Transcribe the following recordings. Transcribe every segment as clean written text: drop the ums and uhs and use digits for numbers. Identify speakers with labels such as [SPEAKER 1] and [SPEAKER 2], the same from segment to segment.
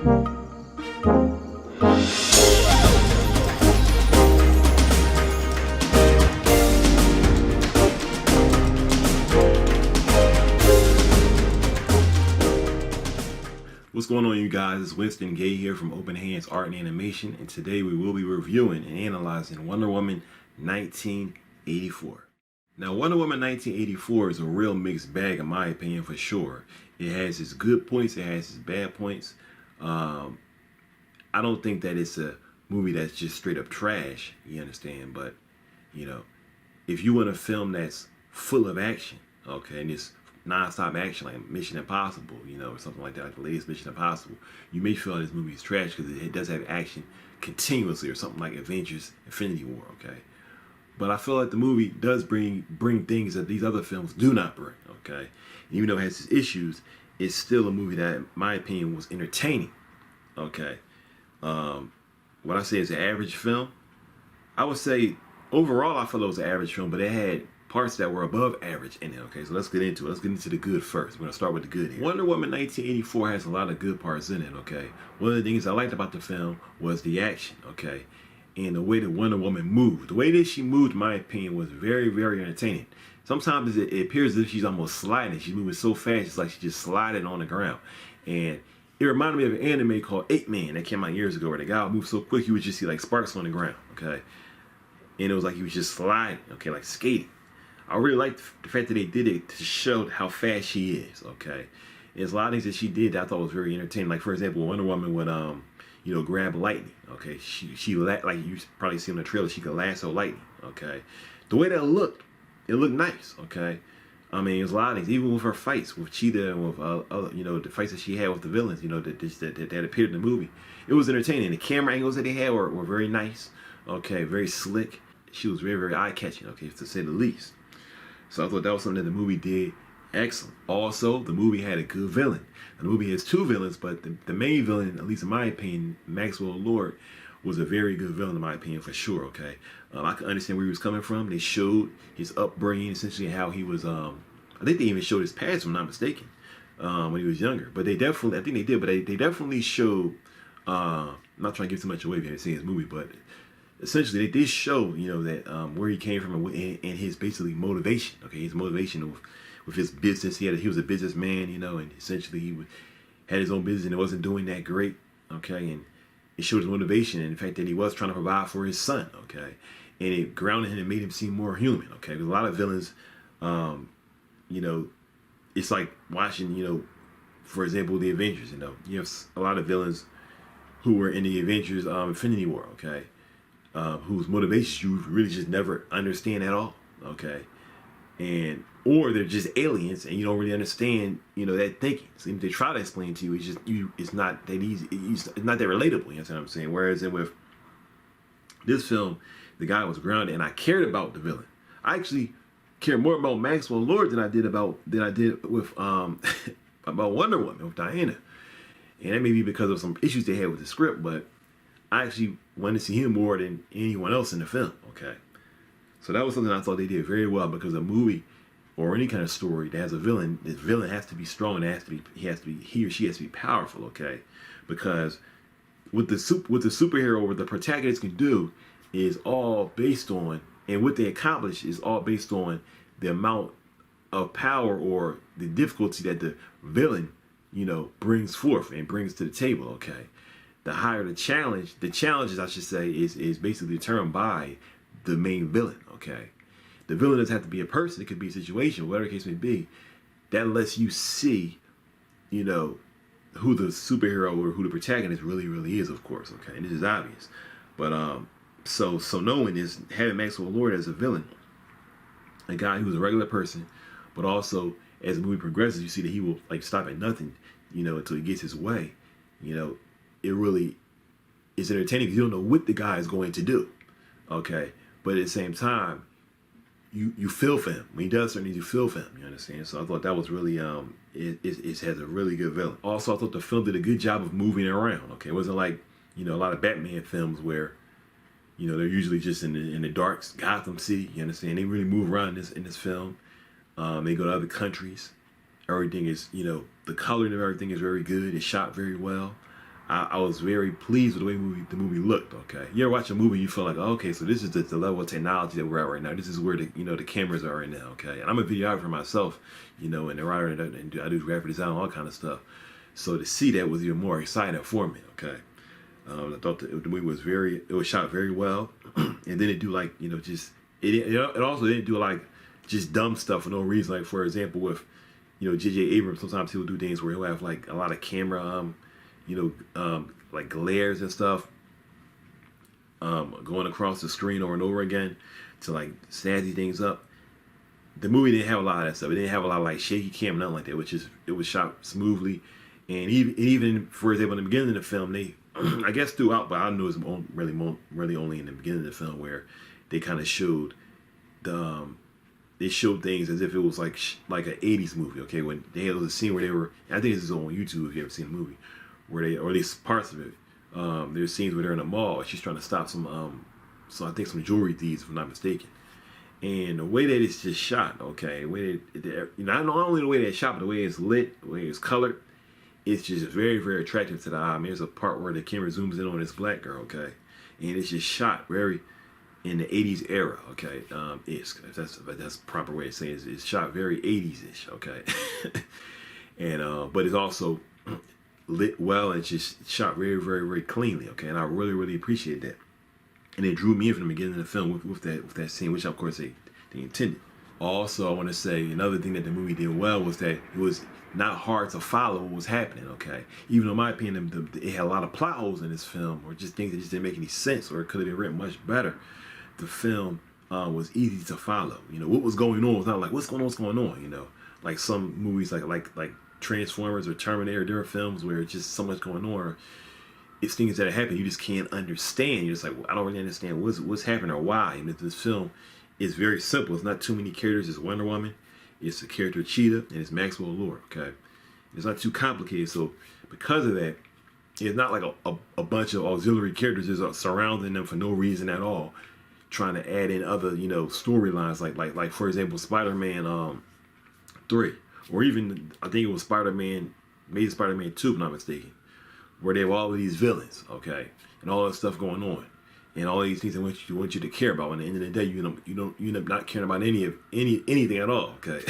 [SPEAKER 1] What's going on, you guys? It's Winston Gay here from Open Hands Art and Animation, and today we will be reviewing and analyzing Wonder Woman 1984. Now, Wonder Woman 1984 is a real mixed bag in my opinion, for sure. It has its good points, it has its bad points. I don't think that it's a movie that's just straight up trash, you understand? But, you know, if you want a film that's full of action, okay, and it's non-stop action like Mission Impossible, you know, or something like that, like the latest Mission Impossible, you may feel this movie is trash because it does have action continuously, or something like Avengers Infinity War, okay? But I feel like the movie does bring things that these other films do not bring, okay? And even though it has its issues, it's still a movie that, in my opinion, was entertaining, okay? What I say is an average film. I would say overall I feel it was an average film, but it had parts that were above average in it, okay? So let's get into it. Let's get into the good first. We're going to start with the good here. Wonder Woman 1984 has a lot of good parts in it, okay? One of the things I liked about the film was the action, okay? And the way that Wonder Woman moved. The way that she moved, in my opinion, was very, very entertaining. Sometimes it appears as if she's almost sliding. She's moving so fast, it's like she's just sliding on the ground. And it reminded me of an anime called 8-Man that came out years ago, where the guy moved so quick you would just see like sparks on the ground, okay? And it was like he was just sliding, okay, like skating. I really liked the fact that they did it to show how fast she is, okay? There's a lot of things that she did that I thought was very entertaining. Like, for example, Wonder Woman would, you know, grab lightning, okay? She like you probably see in the trailer, she could lasso lightning, okay? The way that it looked nice, okay? I mean, there's a lot of things, even with her fights with Cheetah and with, you know, the fights that she had with the villains, you know, that appeared in the movie. It was entertaining. The camera angles that they had were very nice, okay? Very slick. She was very, very eye-catching, okay, to say the least. So I thought that was something that the movie did excellent. Also, the movie had a good villain. The movie has two villains, but the main villain, at least in my opinion, Maxwell Lord, was a very good villain in my opinion, for sure, okay? I could understand where he was coming from. They showed his upbringing, essentially how he was, I think they even showed his past, if I'm not mistaken, when he was younger. But they definitely, I think they did, but they definitely showed, I'm not trying to give too much away if you haven't seen his movie, but essentially, they did show, you know, that where he came from and his basically motivation. Okay, his motivation with his business. He was a businessman, you know, and essentially he had his own business and it wasn't doing that great. Okay, and it showed his motivation and the fact that he was trying to provide for his son. Okay, and it grounded him and made him seem more human. Okay, because a lot of villains, you know, it's like watching, you know, for example, the Avengers. You have a lot of villains who were in the Avengers Infinity War. Okay. Whose motivations you really just never understand at all, okay? Or they're just aliens and you don't really understand, you know, that thinking. So if they try to explain to you, it's not that easy. It's not that relatable. You know what I'm saying? Whereas with this film, the guy was grounded, and I cared about the villain. I actually cared more about Maxwell Lord than I did with about Wonder Woman with Diana. And that may be because of some issues they had with the script, but I actually wanted to see him more than anyone else in the film, okay? So that was something I thought they did very well, because a movie or any kind of story that has a villain, this villain has to be strong, and he or she has to be powerful, okay? Because what the superhero or the protagonist can do is all based on, and what they accomplish is all based on the amount of power or the difficulty that the villain, you know, brings forth and brings to the table, okay? The higher the challenges, I should say, is basically determined by the main villain, okay? The villain doesn't have to be a person. It could be a situation, whatever the case may be. That lets you see, you know, who the superhero or who the protagonist really, really is, of course, okay? And this is obvious. But, so knowing this, having Maxwell Lord as a villain, a guy who's a regular person, but also, as the movie progresses, you see that he will, like, stop at nothing, you know, until he gets his way, you know. It really is entertaining because you don't know what the guy is going to do, okay? But at the same time, you feel for him. When he does certain things, you feel for him, you understand? So I thought that was really, it has a really good villain. Also, I thought the film did a good job of moving around, okay? It wasn't like, you know, a lot of Batman films where, you know, they're usually just in the dark Gotham City, you understand? They really move around in this film. They go to other countries. Everything is, you know, the coloring of everything is very good. It's shot very well. I was very pleased with the way the movie looked. Okay, you ever watch a movie, you feel like, oh, okay, so this is the level of technology that we're at right now. This is where the cameras are right now. Okay, and I'm a videographer myself, and a writer, and I do graphic design, all kind of stuff. So to see that was even more exciting for me. Okay, I thought the movie it was shot very well, and then it do like just it also didn't do like just dumb stuff for no reason. Like for example, with J.J. Abrams, sometimes he'll do things where he'll have like a lot of camera like glares and stuff going across the screen over and over again to like snazzy things up. The movie didn't have a lot of that stuff. It didn't have a lot of like shaky cam, nothing like that. It was shot smoothly, and even for example, in the beginning of the film, they I guess throughout, but I know it's really only in the beginning of the film where they kind of showed they showed things as if it was like an '80s movie. Okay, when they had a scene where they were, I think this is on YouTube if you ever seen the movie, where they, or at least parts of it, there's scenes where they're in a mall. She's trying to stop so I think some jewelry thieves, if I'm not mistaken. And the way that it's just shot, okay, the way that not only the way that it's shot, but the way it's lit, the way it's colored, it's just very, very attractive to the eye. I mean, there's a part where the camera zooms in on this black girl, okay, and it's just shot very in the '80s era, okay. If that's the proper way of saying it, it's shot very '80s-ish, okay. And but it's also lit well and just shot very, very, very cleanly, okay. And I really, really appreciate that. And it drew me in from the beginning of the film with that scene, which of course they intended. Also, I want to say another thing that the movie did well was that it was not hard to follow what was happening, okay? Even though, in my opinion, it had a lot of plot holes in this film, or just things that just didn't make any sense, or it could have been written much better. The film was easy to follow. What was going on was not like, what's going on, Like some movies like Transformers or Terminator, there are films where it's just so much going on, or it's things that happen you just can't understand. You're just like, well, I don't really understand what's happening or why. And this film is very simple. It's not too many characters. It's Wonder Woman, it's the character Cheetah, and it's Maxwell Lord, okay? It's not too complicated. So because of that, it's not like a bunch of auxiliary characters just surrounding them for no reason at all, trying to add in other, storylines like for example, Spider-Man 3, or even I think it was maybe Spider-Man 2, if I'm not mistaken, where they have all of these villains, okay, and all that stuff going on, and all these things they want you to care about. And at the end of the day, you end up not caring about anything at all, okay.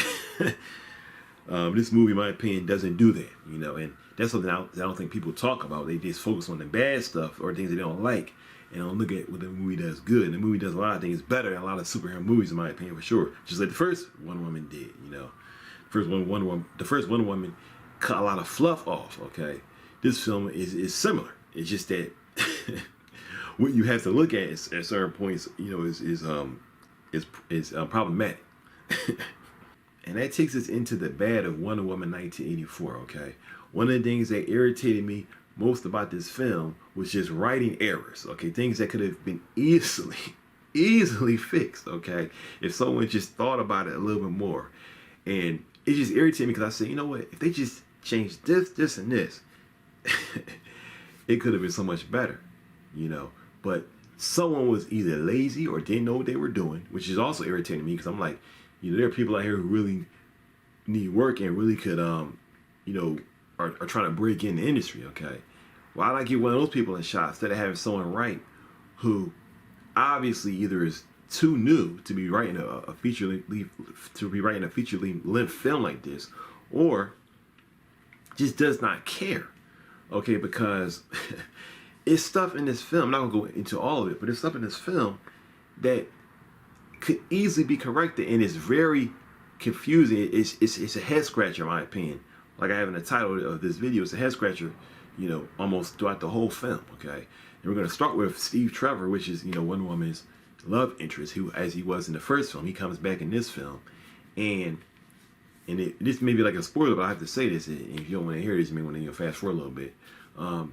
[SPEAKER 1] This movie, in my opinion, doesn't do that, and that's something I don't think people talk about. They just focus on the bad stuff or things they don't like, and don't look at what the movie does good. And the movie does a lot of things better than a lot of superhero movies, in my opinion, for sure. Just like the first Wonder Woman did, The first Wonder Woman cut a lot of fluff off, okay. This film is similar. It's just that what you have to look at at certain points, is problematic. And that takes us into the bad of Wonder Woman 1984, okay? One of the things that irritated me most about this film was just writing errors, okay? Things that could have been easily fixed, okay? If someone just thought about it a little bit more. And it just irritated me because I said, you know what? If they just changed this, and this, it could have been so much better, But someone was either lazy or didn't know what they were doing, which is also irritating me because I'm like, there are people out here who really need work and really could, are trying to break in the industry, okay? Why not get one of those people in shot instead of having someone write who obviously either is too new to be writing a feature length film like this, or just does not care, okay? Because it's stuff in this film, I'm not gonna go into all of it, but there's stuff in this film that could easily be corrected, and it's very confusing. It's a head scratcher, in my opinion. Like I have in the title of this video, it's a head scratcher, almost throughout the whole film, okay? And we're gonna start with Steve Trevor, which is, Wonder Woman's love interest, who, as he was in the first film, he comes back in this film, and this may be like a spoiler, but I have to say this, and if you don't want to hear this, you may want to fast forward a little bit.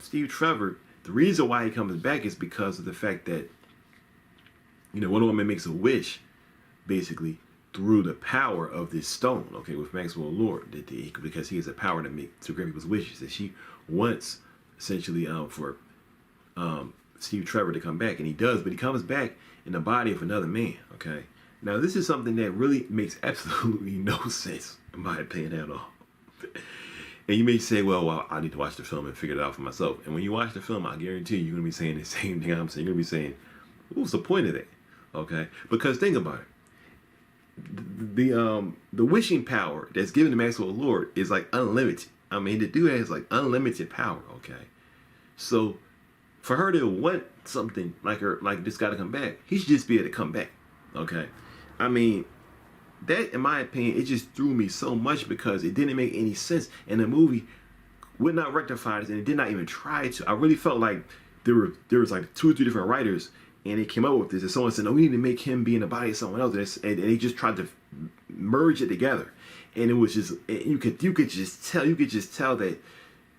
[SPEAKER 1] Steve Trevor, the reason why he comes back is because of the fact that, Wonder Woman makes a wish, basically, through the power of this stone, okay, with Maxwell Lord, because he has the power to grant people's wishes. That she wants, essentially, for Steve Trevor to come back, and he does, but he comes back in the body of another man, okay? Now, this is something that really makes absolutely no sense, in my opinion, at all. And you may say, well, I need to watch the film and figure it out for myself. And when you watch the film, I guarantee you're going to be saying the same thing I'm saying. You're going to be saying, what's the point of that? Okay? Because think about it. The wishing power that's given to Maxwell Lord is like unlimited. I mean, the dude has like unlimited power, okay? So for her to want something like this guy to come back, he should just be able to come back, okay? I mean, that, in my opinion, it just threw me so much because it didn't make any sense. And the movie would not rectify this, and it did not even try to. I really felt like there was like 2 or 3 different writers, and they came up with this. And someone said, no, we need to make him be in the body of someone else. And they just tried to merge it together. And it was just, you could just tell that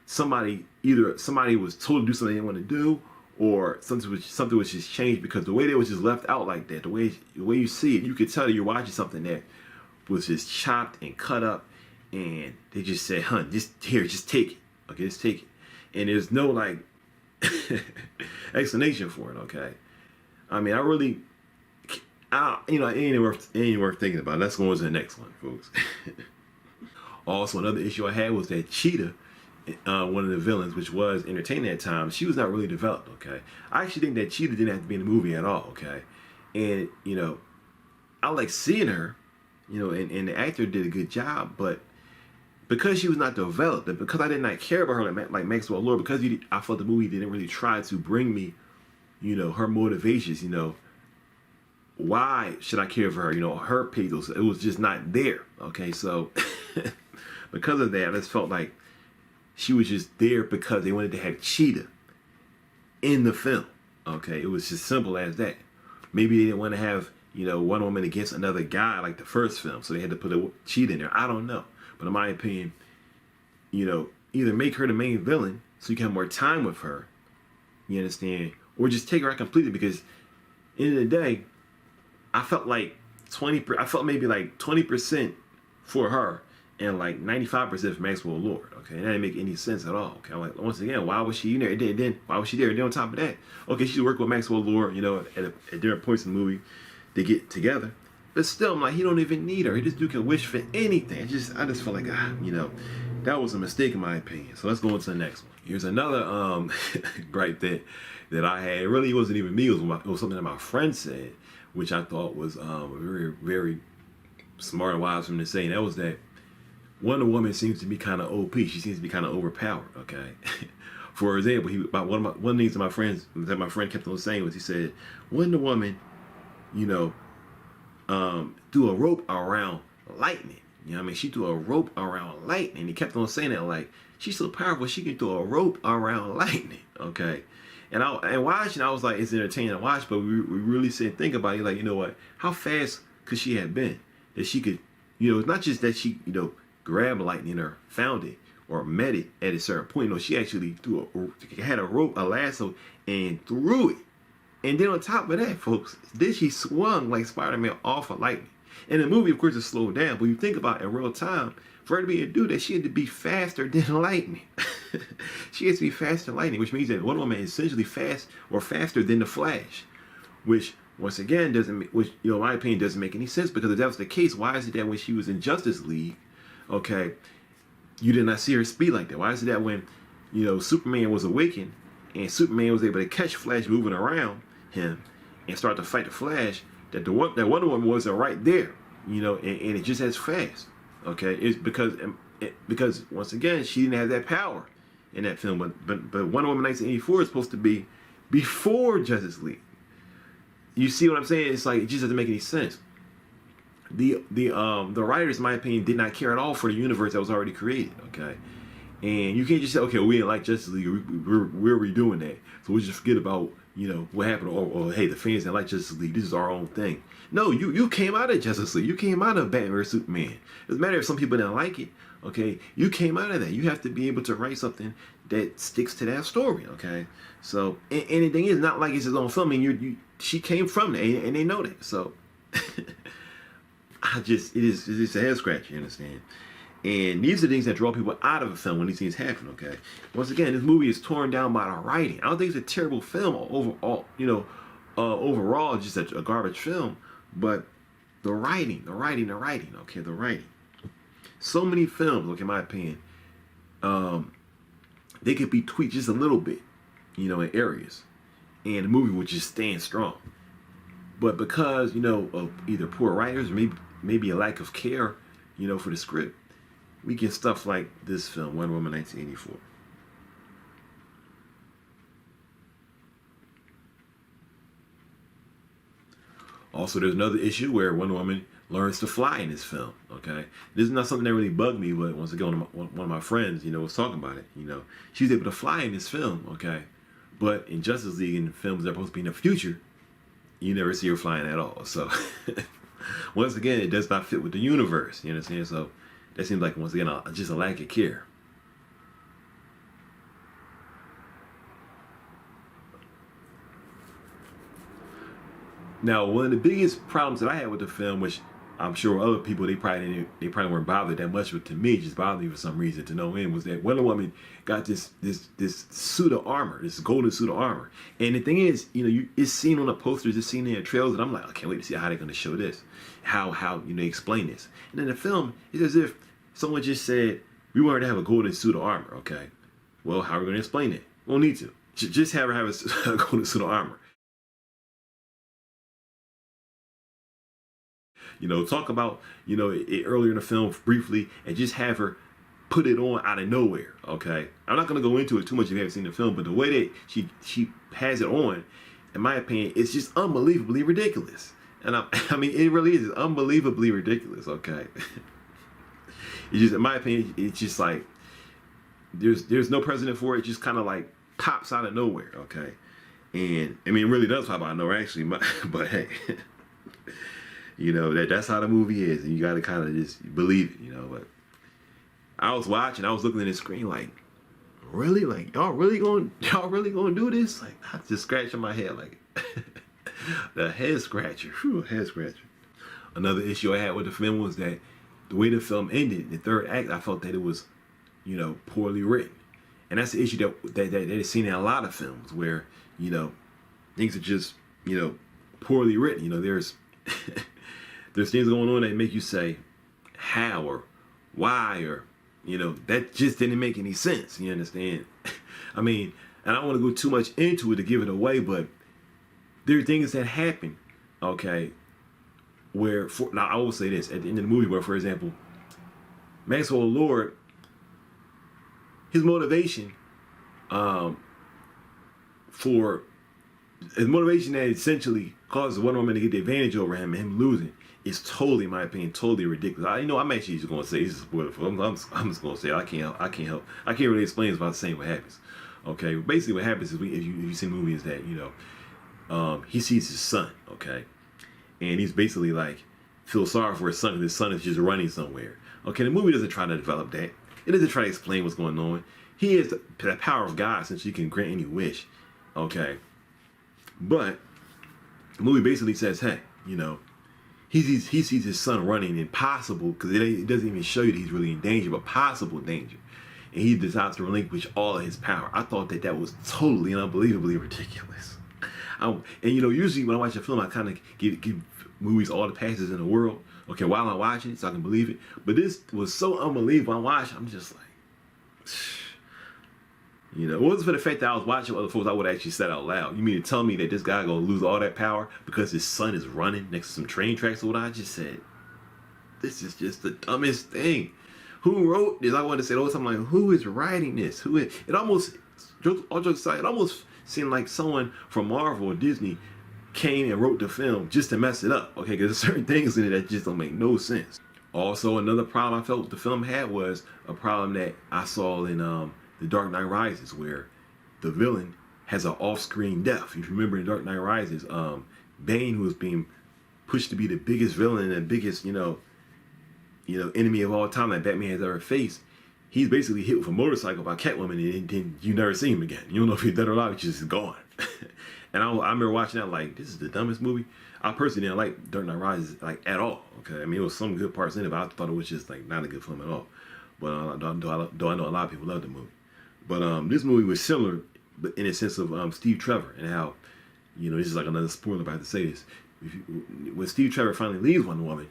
[SPEAKER 1] somebody was told to do something they didn't want to do, or something was just changed, because the way they was just left out like that, the way you see it, you could tell that you're watching something that was just chopped and cut up, and they just said, "Hun, just take it, okay, just take it," and there's no like explanation for it, okay. I mean, it ain't worth thinking about. Let's go on to the next one, folks. Also, another issue I had was that Cheetah, one of the villains, which was entertaining at times, she was not really developed, okay? I actually think that Cheetah didn't have to be in the movie at all, okay? And, I like seeing her, and the actor did a good job, but because she was not developed, and because I did not care about her like Maxwell Lord, because I felt the movie didn't really try to bring me, her motivations, why should I care for her? Her pathos, it was just not there, okay? So, because of that, I just felt like she was just there because they wanted to have Cheetah in the film. Okay, it was just simple as that. Maybe they didn't want to have, one woman against another guy like the first film, so they had to put a Cheetah in there. I don't know. But in my opinion, either make her the main villain so you can have more time with her, you understand, or just take her out completely, because end of the day, I felt maybe like 20% for her, and like 95% for Maxwell Lord, okay? And that didn't make any sense at all, okay? I'm like, once again, why was she in there? And then why was she there? And then on top of that, okay, she's working with Maxwell Lord, at different points in the movie, they get together. But still, I'm like, he don't even need her. This dude can wish for anything. I just felt like, that was a mistake in my opinion. So let's go on to the next one. Here's another gripe that I had. It really wasn't even me. It was something that my friend said, which I thought was very, very smart and wise for him to say. And that was that Wonder Woman seems to be kind of OP. She seems to be kind of overpowered, okay? For example, one of the things that my friend kept on saying was, he said, Wonder Woman, do a rope around lightning. She threw a rope around lightning. He kept on saying that, like, she's so powerful, she can throw a rope around lightning, okay? And watching, I was like, it's entertaining to watch, but we really sit and think about it, like, what? How fast could she have been that she could, it's not just that she, grabbed lightning or found it or met it at a certain point. She actually had a rope, a lasso, and threw it. And then on top of that, folks, then she swung like Spider-Man off of lightning. In the movie, of course, it's slowed down, but you think about it in real time, for her to be able to do that, she had to be faster than lightning. She has to be faster than lightning, which means that Wonder Woman is essentially fast or faster than the Flash, which once again in my opinion, doesn't make any sense, because if that was the case, why is it that when she was in Justice League, okay, you did not see her speed like that? Why is it that when, Superman was awakened and Superman was able to catch Flash moving around him and start to fight the Flash, that Wonder Woman wasn't right there, and it just as fast, okay? It's because once again, she didn't have that power in that film, but Wonder Woman 1984 is supposed to be before Justice League. You see what I'm saying? It's like, it just doesn't make any sense. The writers, in my opinion, did not care at all for the universe that was already created, okay? And you can't just say, okay, we didn't like Justice League, we're redoing that, so we just forget about, what happened, or hey, the fans didn't like Justice League, this is our own thing. No, you came out of Justice League, you came out of Batman vs Superman. It doesn't matter if some people didn't like it, okay? You came out of that. You have to be able to write something that sticks to that story, okay? So, and the thing is, not like it's his own film, and she came from that, and they know that, so... it's a head scratch, you understand? And these are things that draw people out of a film when these things happen, okay? Once again, this movie is torn down by the writing. I don't think it's a terrible film overall, overall, just a garbage film, but the writing, okay, the writing. So many films, okay, in my opinion, they could be tweaked just a little bit, you know, in areas, and the movie would just stand strong. But because, you know, of either poor writers or maybe a lack of care, you know, for the script, we get stuff like this film, Wonder Woman 1984. Also, there's another issue where Wonder Woman learns to fly in this film. Okay, this is not something that really bugged me, but once again, one of my friends, you know, was talking about it. You know, she's able to fly in this film. Okay, but in Justice League and films that are supposed to be in the future, you never see her flying at all. So once again, it does not fit with the universe. You understand? So that seems like, once again, just a lack of care. Now, one of the biggest problems that I had with the film, which I'm sure other people, they probably weren't bothered that much, but to me, it just bothered me for some reason to no end, was that Wonder Woman got this suit of armor, this golden suit of armor. And the thing is, you know, it's seen on the posters, it's seen in the trailers, and I'm like, I can't wait to see how they're going to show this, how you know, explain this. And in the film, it's as if someone just said, we want her to have a golden suit of armor. Okay, well, how are we going to explain it? We don't need to. Just have her have a golden suit of armor. You know, talk about, you know, it earlier in the film briefly, and just have her put it on out of nowhere. Okay, I'm not going to go into it too much if you haven't seen the film, but the way that she has it on, in my opinion, it's just unbelievably ridiculous. And I mean, it really is unbelievably ridiculous. Okay, it's just, in my opinion, it's just like there's no precedent for it. It just kind of like pops out of nowhere. Okay, and I mean, it really does pop out of nowhere actually, but hey. You know, that's how the movie is, and you got to kind of just believe it, you know. But I was watching, I was looking at the screen like, really? Like, y'all really gonna do this? Like, I was just scratching my head, like, the head scratcher. Whew, head scratcher. Another issue I had with the film was that the way the film ended, the third act, I felt that it was, you know, poorly written. And that's the issue that is seen in a lot of films where, you know, things are just, you know, poorly written. You know, there's things going on that make you say how or why, or, you know, that just didn't make any sense. You understand? I mean, and I don't want to go too much into it to give it away, but there are things that happen, okay, where, now I will say this, at the end of the movie, where, for example, Maxwell Lord, his motivation that essentially causes Wonder Woman to get the advantage over him and him losing is totally, in my opinion, totally ridiculous. I'm actually just going to say, this is a spoiler for him. I'm just going to say, I can't really explain this without saying what happens. Okay, basically what happens is, if you see the movie, is that, you know, he sees his son, okay, and he's basically like, feels sorry for his son, because his son is just running somewhere. Okay, the movie doesn't try to develop that. It doesn't try to explain what's going on. He is the power of God, since he can grant any wish, okay. But the movie basically says, hey, you know, he sees his son running in possible, because it doesn't even show you that he's really in danger, but possible danger. And he decides to relinquish all of his power. I thought that was totally and unbelievably ridiculous. And, you know, usually when I watch a film, I kind of give movies all the passes in the world, okay, while I'm watching it, so I can believe it. But this was so unbelievable. I watched, I'm just like, you know, it wasn't for the fact that I was watching other folks, I would have actually said out loud, you mean to tell me that this guy gonna lose all that power because his son is running next to some train tracks? Or what? I just said, this is just the dumbest thing. Who wrote this? I wanted to say all the time, like, who is writing this? It almost, all jokes aside, it almost seemed like someone from Marvel or Disney came and wrote the film just to mess it up, okay? Because there's certain things in it that just don't make no sense. Also, another problem I felt the film had was a problem that I saw in The Dark Knight Rises, where the villain has an off-screen death. If you remember in Dark Knight Rises, Bane, who was being pushed to be the biggest villain and the biggest, you know, enemy of all time that Batman has ever faced, he's basically hit with a motorcycle by Catwoman, and then you never see him again. You don't know if he's dead or alive, he's just gone. And I remember watching that like, this is the dumbest movie. I personally didn't like Dark Knight Rises like at all. Okay, I mean, it was some good parts in it, but I thought it was just like not a good film at all. But though I know a lot of people love the movie. But this movie was similar, but in a sense of Steve Trevor, and how, you know, this is like another spoiler, but I have to say this. When Steve Trevor finally leaves Wonder Woman,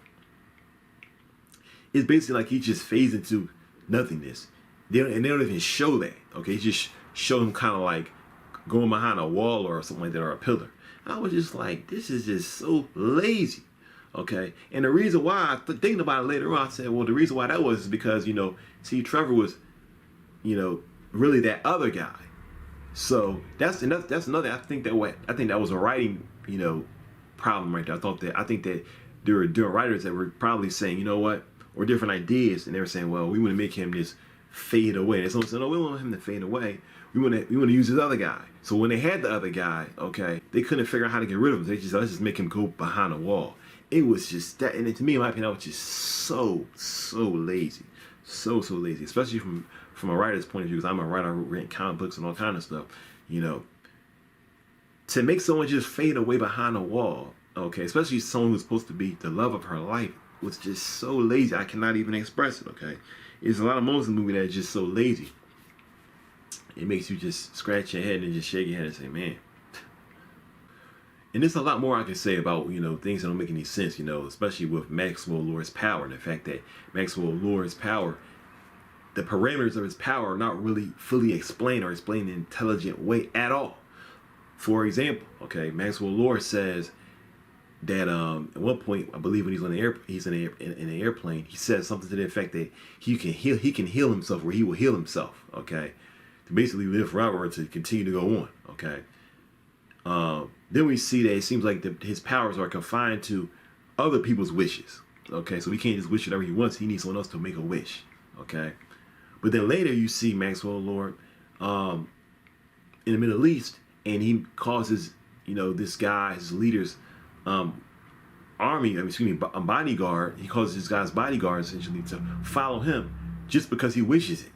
[SPEAKER 1] it's basically like he just fades into nothingness. they don't even show that. Okay, just show them kind of like going behind a wall or something like that, or a pillar. I was just like, this is just so lazy. Okay, and the reason why, thinking about it later on, I said, well, the reason why that was is because, you know, see, Trevor was, you know, really that other guy. So that's another. I think that was a writing, you know, problem right there. I think that there were writers that were probably saying, you know what, or different ideas, and they were saying, well, we want to make him just fade away. And someone said, no, we don't want him to fade away. We want to use this other guy. So when they had the other guy, okay, they couldn't figure out how to get rid of him. They just, let's just make him go behind a wall. It was just that, and to me, in my opinion, that was just so lazy, so lazy, especially from a writer's point of view. Because I'm a writer, I've written comic books and all kind of stuff. You know, to make someone just fade away behind a wall, okay, especially someone who's supposed to be the love of her life, was just so lazy. I cannot even express it. Okay, there's a lot of moments in the movie that are just so lazy. It makes you just scratch your head and just shake your head and say, man. And there's a lot more I can say about, you know, things that don't make any sense, you know, especially with Maxwell Lord's power, and the fact that Maxwell Lord's power, the parameters of his power are not really fully explained or explained in an intelligent way at all. For example, okay, Maxwell Lord says that at one point, I believe when he's in an airplane, he says something to the effect that he can heal himself, where he will heal himself, okay, to basically live forever, to continue to go on, okay. Then we see that it seems like his powers are confined to other people's wishes. Okay, so he can't just wish whatever he wants. He needs someone else to make a wish. Okay, but then later you see Maxwell Lord in the Middle East, and he causes, you know, this guy, his leader's bodyguard. He causes this guy's bodyguard essentially to follow him just because he wishes it.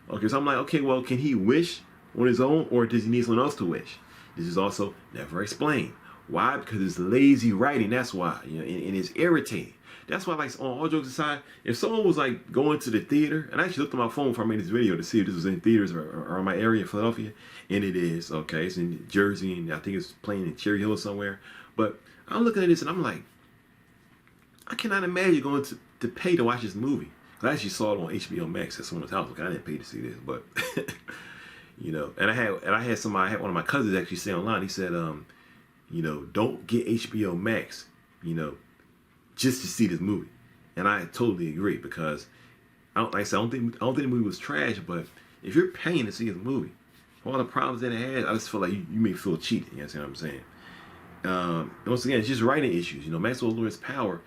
[SPEAKER 1] Okay, so I'm like, okay, well, can he wish on his own, or does he need someone else to wish? This is also never explained. Why? Because it's lazy writing. That's why. You know, and it's irritating. That's why, like, on all jokes aside, if someone was like going to the theater, and I actually looked at my phone before I made this video to see if this was in theaters or in my area in Philadelphia, and it is. Okay, it's in Jersey, and I think it's playing in Cherry Hill or somewhere. But I'm looking at this and I'm like, I cannot imagine going to pay to watch this movie. I actually saw it on HBO Max at someone's house. Okay, I didn't pay to see this, but. You know, and I had one of my cousins actually say online, he said, you know, don't get HBO Max, you know, just to see this movie. And I totally agree, because I don't think the movie was trash, but if you're paying to see this movie, for all the problems that it has, I just feel like you may feel cheated. You know what I'm saying? Once again, it's just writing issues. You know, Maxwell Lord's power,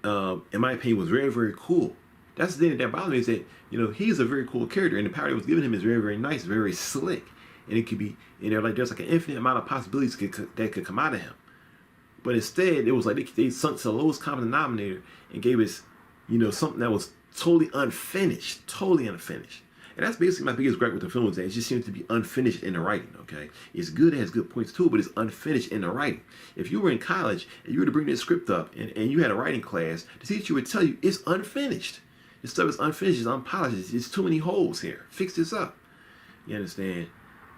[SPEAKER 1] in my opinion, was very cool. That's the thing that bothers me, is that, you know, he's a very cool character, and the power that was given him is very nice, very slick, and it could be, and there's like an infinite amount of possibilities that could come out of him. But instead, it was like they sunk to the lowest common denominator and gave us, you know, something that was totally unfinished. And that's basically my biggest gripe with the film, is that it just seems to be unfinished in the writing, okay? It's good, it has good points too, but it's unfinished in the writing. If you were in college and you were to bring this script up and you had a writing class, the teacher would tell you it's unfinished. This stuff is unfinished, it's unpolished, there's too many holes here. Fix this up. You understand?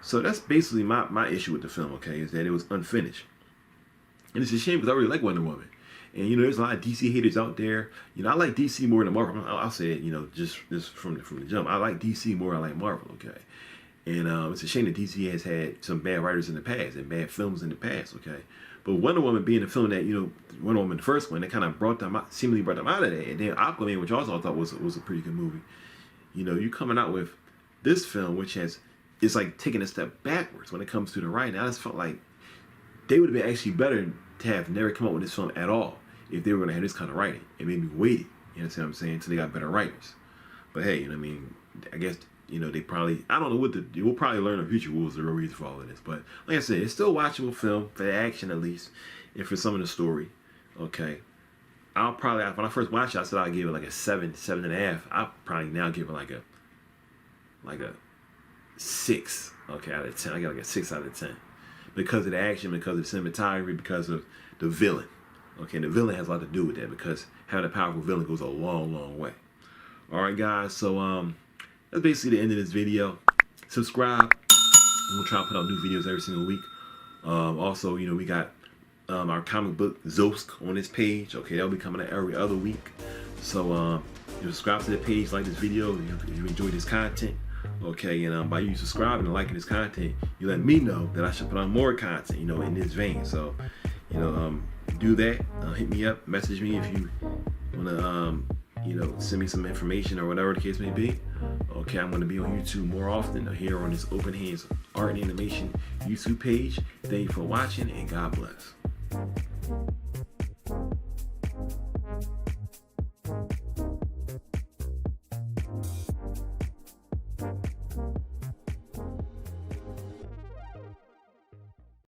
[SPEAKER 1] So that's basically my issue with the film, okay, is that it was unfinished. And it's a shame, because I really like Wonder Woman. And, you know, there's a lot of DC haters out there. You know, I like DC more than Marvel. I'll say it, you know, just from the jump. I like DC more than I like Marvel, okay? And it's a shame that DC has had some bad writers in the past and bad films in the past, okay? But Wonder Woman being a film that, you know, Wonder Woman, the first one, that kind of seemingly brought them out of that. And then Aquaman, which also I thought was a pretty good movie. You know, you coming out with this film, which it's like taking a step backwards when it comes to the writing. I just felt like they would have been actually better to have never come up with this film at all if they were going to have this kind of writing. It made me wait, you know what I'm saying, until they got better writers. But hey, you know what I mean, I guess, you know, they probably, I don't know we'll probably learn in the future what was the real reason for all of this. But like I said, it's still a watchable film, for the action at least, and for some of the story, okay. I'll probably, when I first watched it, I said I'd give it like a 7.5. I'll probably now give it like a 6, okay, out of 10. I got like a 6 out of 10. Because of the action, because of the cinematography, because of the villain. Okay, the villain has a lot to do with that, because having a powerful villain goes a long way. Alright guys, so that's basically the end of this video. Subscribe. I'm going to try to put out new videos every single week. Also, you know, we got our comic book Zosk on this page. Okay, that'll be coming out every other week. So you subscribe to the page, like this video if you enjoy this content. Okay, and by you subscribing and liking this content, you let me know that I should put on more content, in this vein. So, do that. Hit me up, message me if you want to, send me some information or whatever the case may be. Okay, I'm going to be on YouTube more often here on this Open Hands Art and Animation YouTube page. Thank you for watching, and God bless.